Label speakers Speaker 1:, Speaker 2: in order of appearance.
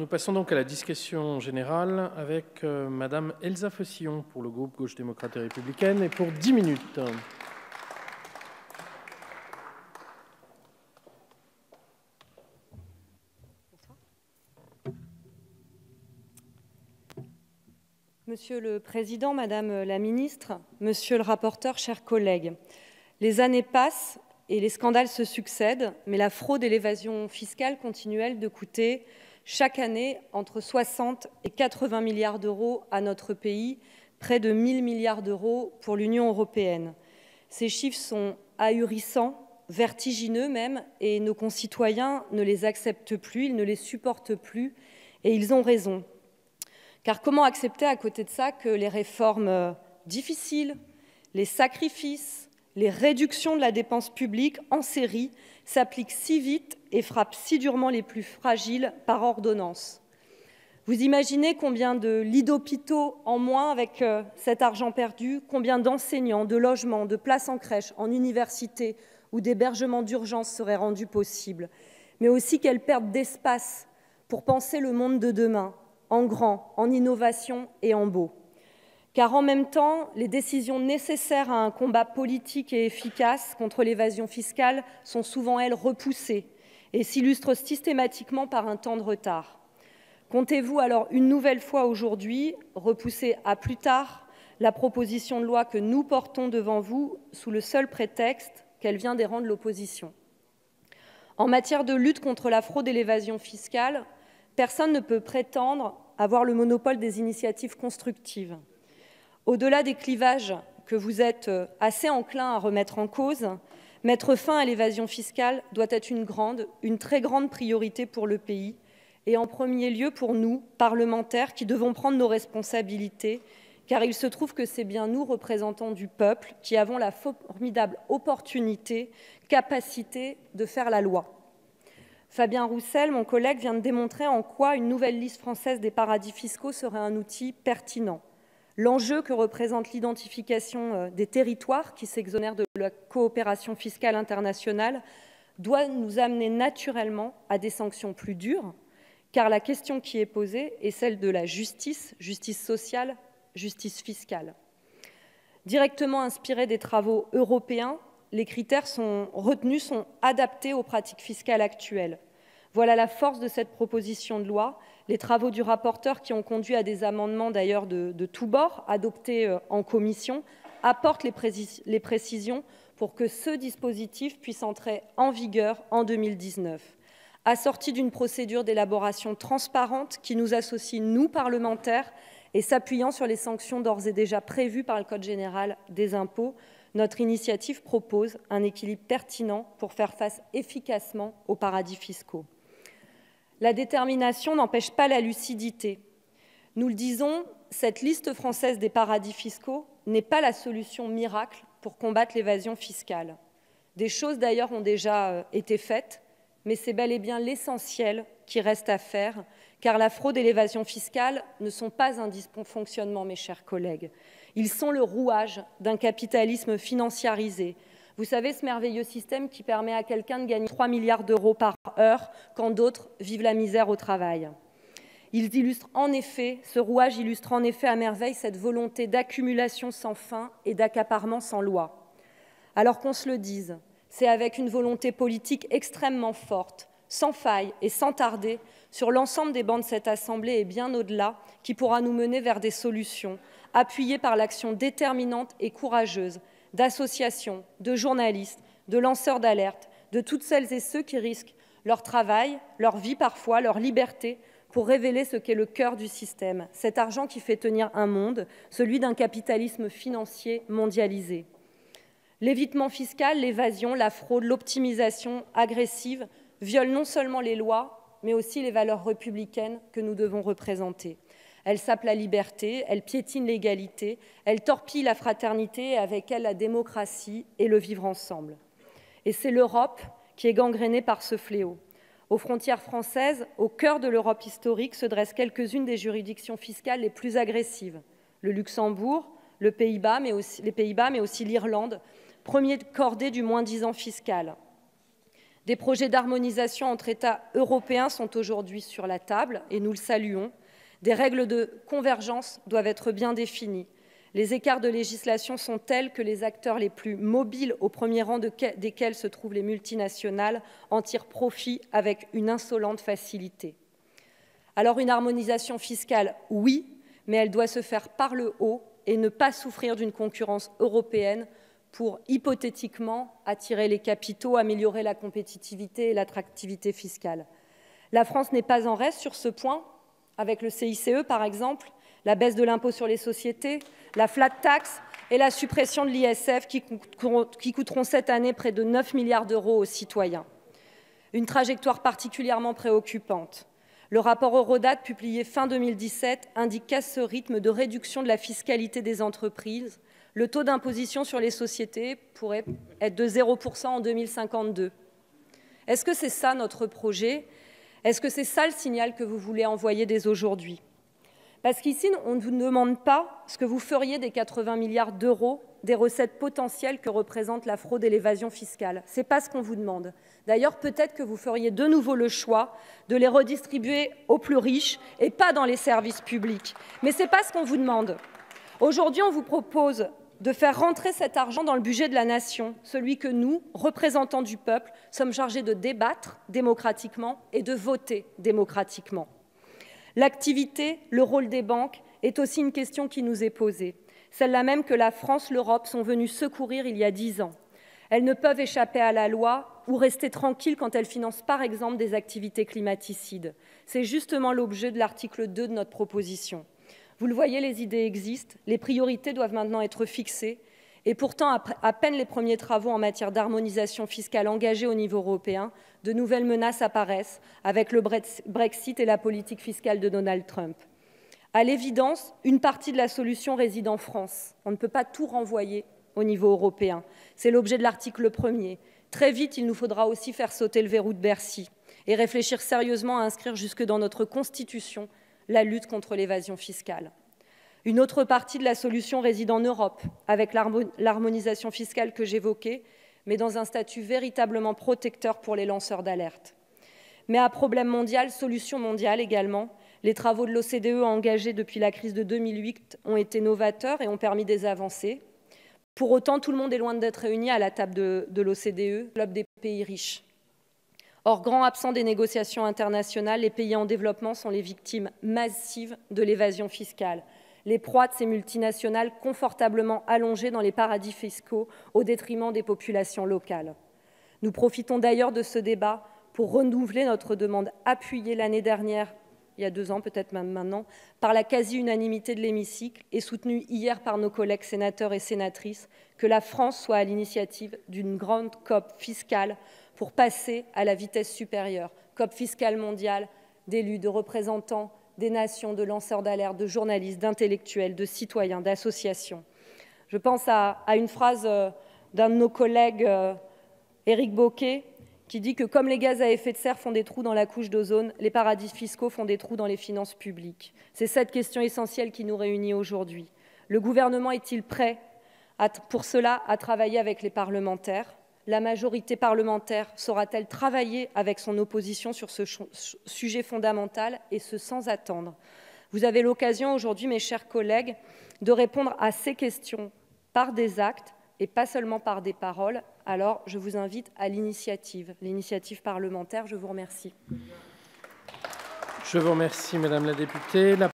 Speaker 1: Nous passons donc à la discussion générale avec Madame Elsa Fessillon pour le groupe Gauche démocrate et républicaine et pour 10 minutes.
Speaker 2: Monsieur le Président, Madame la Ministre, Monsieur le rapporteur, chers collègues, les années passent et les scandales se succèdent, mais la fraude et l'évasion fiscale continuent de coûter chaque année entre 60 et 80 milliards d'euros à notre pays, près de 1 000 milliards d'euros pour l'Union européenne. Ces chiffres sont ahurissants, vertigineux même, et nos concitoyens ne les acceptent plus, ils ne les supportent plus, et ils ont raison. Car comment accepter à côté de ça que les réformes difficiles, les sacrifices, les réductions de la dépense publique en série s'appliquent si vite et frappent si durement les plus fragiles par ordonnance? Vous imaginez combien de lits d'hôpitaux en moins avec cet argent perdu, combien d'enseignants, de logements, de places en crèche, en université ou d'hébergements d'urgence seraient rendus possibles, mais aussi quelle perte d'espace pour penser le monde de demain, en grand, en innovation et en beau. Car en même temps, les décisions nécessaires à un combat politique et efficace contre l'évasion fiscale sont souvent, elles, repoussées et s'illustrent systématiquement par un temps de retard. Comptez-vous alors une nouvelle fois aujourd'hui repousser à plus tard la proposition de loi que nous portons devant vous sous le seul prétexte qu'elle vient des rangs de l'opposition? En matière de lutte contre la fraude et l'évasion fiscale, personne ne peut prétendre avoir le monopole des initiatives constructives. Au-delà des clivages que vous êtes assez enclins à remettre en cause, mettre fin à l'évasion fiscale doit être une très grande priorité pour le pays, et en premier lieu pour nous, parlementaires, qui devons prendre nos responsabilités, car il se trouve que c'est bien nous, représentants du peuple, qui avons la formidable opportunité, capacité de faire la loi. Fabien Roussel, mon collègue, vient de démontrer en quoi une nouvelle liste française des paradis fiscaux serait un outil pertinent. L'enjeu que représente l'identification des territoires qui s'exonèrent de la coopération fiscale internationale doit nous amener naturellement à des sanctions plus dures, car la question qui est posée est celle de la justice, justice sociale, justice fiscale. Directement inspirés des travaux européens, les critères retenus sont adaptés aux pratiques fiscales actuelles. Voilà la force de cette proposition de loi. Les travaux du rapporteur, qui ont conduit à des amendements d'ailleurs de tous bords, adoptés en commission, apportent les précisions pour que ce dispositif puisse entrer en vigueur en 2019. Assorti d'une procédure d'élaboration transparente qui nous associe, nous, parlementaires, et s'appuyant sur les sanctions d'ores et déjà prévues par le Code général des impôts, notre initiative propose un équilibre pertinent pour faire face efficacement aux paradis fiscaux. La détermination n'empêche pas la lucidité. Nous le disons, cette liste française des paradis fiscaux n'est pas la solution miracle pour combattre l'évasion fiscale. Des choses d'ailleurs ont déjà été faites, mais c'est bel et bien l'essentiel qui reste à faire, car la fraude et l'évasion fiscale ne sont pas un dysfonctionnement, mes chers collègues. Ils sont le rouage d'un capitalisme financiarisé. Vous savez, ce merveilleux système qui permet à quelqu'un de gagner 3 milliards d'euros par heure quand d'autres vivent la misère au travail. Ce rouage illustre en effet à merveille cette volonté d'accumulation sans fin et d'accaparement sans loi. Alors qu'on se le dise, c'est avec une volonté politique extrêmement forte, sans faille et sans tarder, sur l'ensemble des bancs de cette Assemblée et bien au-delà, qui pourra nous mener vers des solutions, appuyées par l'action déterminante et courageuse d'associations, de journalistes, de lanceurs d'alerte, de toutes celles et ceux qui risquent leur travail, leur vie parfois, leur liberté, pour révéler ce qu'est le cœur du système, cet argent qui fait tenir un monde, celui d'un capitalisme financier mondialisé. L'évitement fiscal, l'évasion, la fraude, l'optimisation agressive violent non seulement les lois, mais aussi les valeurs républicaines que nous devons représenter. Elles sapent la liberté, elles piétinent l'égalité, elles torpillent la fraternité et avec elle la démocratie et le vivre ensemble. Et c'est l'Europe qui est gangrénée par ce fléau. Aux frontières françaises, au cœur de l'Europe historique, se dressent quelques-unes des juridictions fiscales les plus agressives. Le Luxembourg, les Pays-Bas, mais aussi l'Irlande, premier cordée du moins-disant fiscal. Des projets d'harmonisation entre États européens sont aujourd'hui sur la table et nous le saluons. Des règles de convergence doivent être bien définies. Les écarts de législation sont tels que les acteurs les plus mobiles, au premier rang desquels se trouvent les multinationales, en tirent profit avec une insolente facilité. Alors une harmonisation fiscale, oui, mais elle doit se faire par le haut et ne pas souffrir d'une concurrence européenne pour, hypothétiquement, attirer les capitaux, améliorer la compétitivité et l'attractivité fiscale. La France n'est pas en reste sur ce point, avec le CICE par exemple, la baisse de l'impôt sur les sociétés, la flat tax et la suppression de l'ISF qui coûteront cette année près de 9 milliards d'euros aux citoyens. Une trajectoire particulièrement préoccupante. Le rapport Eurodat, publié fin 2017, indique qu'à ce rythme de réduction de la fiscalité des entreprises, le taux d'imposition sur les sociétés pourrait être de 0% en 2052. Est-ce que c'est ça notre projet? Est-ce que c'est ça le signal que vous voulez envoyer dès aujourd'hui? Parce qu'ici, on ne vous demande pas ce que vous feriez des 80 milliards d'euros des recettes potentielles que représente la fraude et l'évasion fiscale. Ce n'est pas ce qu'on vous demande. D'ailleurs, peut-être que vous feriez de nouveau le choix de les redistribuer aux plus riches et pas dans les services publics. Mais ce n'est pas ce qu'on vous demande. Aujourd'hui, on vous propose de faire rentrer cet argent dans le budget de la nation, celui que nous, représentants du peuple, sommes chargés de débattre démocratiquement et de voter démocratiquement. L'activité, le rôle des banques est aussi une question qui nous est posée, celle-là même que la France, l'Europe sont venues secourir il y a 10 ans. Elles ne peuvent échapper à la loi ou rester tranquilles quand elles financent par exemple des activités climaticides. C'est justement l'objet de l'article 2 de notre proposition. Vous le voyez, les idées existent, les priorités doivent maintenant être fixées et pourtant, à peine les premiers travaux en matière d'harmonisation fiscale engagés au niveau européen, de nouvelles menaces apparaissent avec le Brexit et la politique fiscale de Donald Trump. À l'évidence, une partie de la solution réside en France. On ne peut pas tout renvoyer au niveau européen. C'est l'objet de l'article 1er. Très vite, il nous faudra aussi faire sauter le verrou de Bercy et réfléchir sérieusement à inscrire jusque dans notre Constitution la lutte contre l'évasion fiscale. Une autre partie de la solution réside en Europe, avec l'harmonisation fiscale que j'évoquais, mais dans un statut véritablement protecteur pour les lanceurs d'alerte. Mais à problème mondial, solution mondiale également, les travaux de l'OCDE engagés depuis la crise de 2008 ont été novateurs et ont permis des avancées. Pour autant, tout le monde est loin d'être réuni à la table de l'OCDE, le club des pays riches. Or, grand absent des négociations internationales, les pays en développement sont les victimes massives de l'évasion fiscale. Les proies de ces multinationales confortablement allongées dans les paradis fiscaux au détriment des populations locales. Nous profitons d'ailleurs de ce débat pour renouveler notre demande appuyée l'année dernière, il y a 2 ans peut-être même maintenant, par la quasi-unanimité de l'hémicycle et soutenue hier par nos collègues sénateurs et sénatrices, que la France soit à l'initiative d'une grande COP fiscale pour passer à la vitesse supérieure, COP fiscale mondiale d'élus, de représentants des nations, de lanceurs d'alerte, de journalistes, d'intellectuels, de citoyens, d'associations. Je pense à une phrase d'un de nos collègues, Éric Bocquet, qui dit que comme les gaz à effet de serre font des trous dans la couche d'ozone, les paradis fiscaux font des trous dans les finances publiques. C'est cette question essentielle qui nous réunit aujourd'hui. Le gouvernement est-il prêt pour cela à travailler avec les parlementaires? La majorité parlementaire saura-t-elle travailler avec son opposition sur ce sujet fondamental, et ce sans attendre? Vous avez l'occasion aujourd'hui, mes chers collègues, de répondre à ces questions par des actes et pas seulement par des paroles. Alors, je vous invite à l'initiative parlementaire. Je vous remercie.
Speaker 1: Je vous remercie, Madame la députée.